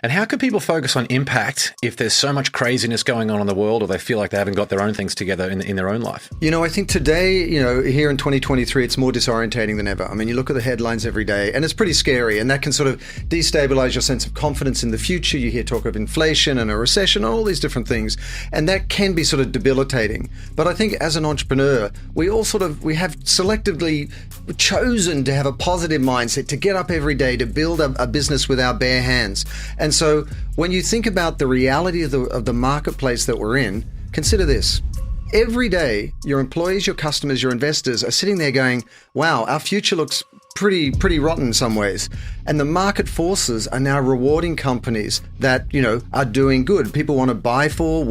And how can people focus on impact if there's so much craziness going on in the world, or they feel like they haven't got their own things together in their own life? I think today, here in 2023, it's more disorientating than ever. I mean, you look at the headlines every day and it's pretty scary, and that can sort of destabilize your sense of confidence in the future. You hear talk of inflation and a recession, all these different things, and that can be sort of debilitating. But I think as an entrepreneur, we have selectively chosen to have a positive mindset, to get up every day, to build a business with our bare hands. And so when you think about the reality of the marketplace that we're in, consider this. Every day, your employees, your customers, your investors are sitting there going, wow, our future looks pretty rotten in some ways. And the market forces are now rewarding companies that, are doing good. People want to buy from,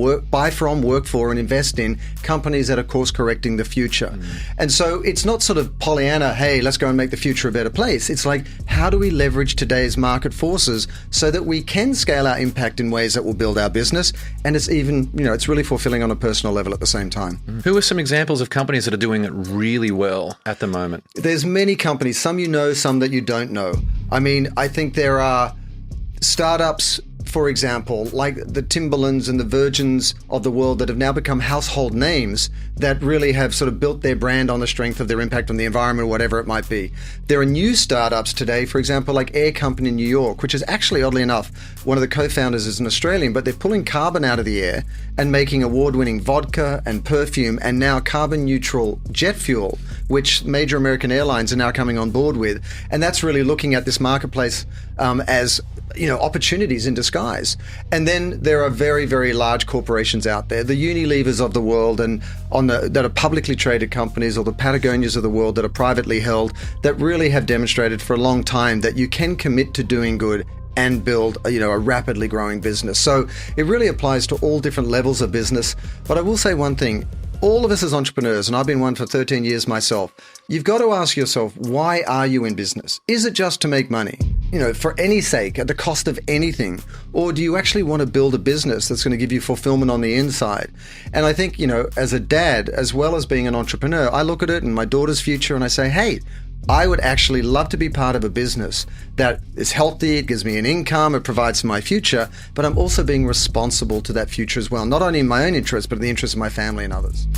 work for, and invest in companies that are course correcting the future. And so it's not sort of Pollyanna, hey, let's go and make the future a better place. It's like, how do we leverage today's market forces so that we can scale our impact in ways that will build our business? And it's even, it's really fulfilling on a personal level at the same time. Who are some examples of companies that are doing it really well at the moment? There's many companies, some some that you don't know. I mean, I think there are startups, for example, like the Timberlands and the Virgins of the world that have now become household names that really have sort of built their brand on the strength of their impact on the environment or whatever it might be. There are new startups today, for example, like Air Company in New York, which is actually, oddly enough, one of the co-founders is an Australian, but they're pulling carbon out of the air and making award-winning vodka and perfume and now carbon-neutral jet fuel, which major American airlines are now coming on board with. And that's really looking at this marketplace as opportunities in disguise. And then there are very, very large corporations out there, the Unilevers of the world and that are publicly traded companies, or the Patagonias of the world that are privately held, that really have demonstrated for a long time that you can commit to doing good and build a rapidly growing business. So it really applies to all different levels of business. But I will say one thing. All of us as entrepreneurs, and I've been one for 13 years myself, you've got to ask yourself, why are you in business? Is it just to make money, for any sake, at the cost of anything? Or do you actually want to build a business that's going to give you fulfillment on the inside? And I think, as a dad, as well as being an entrepreneur, I look at it and my daughter's future and I say, hey, I would actually love to be part of a business that is healthy, it gives me an income, it provides for my future, but I'm also being responsible to that future as well, not only in my own interest, but in the interest of my family and others.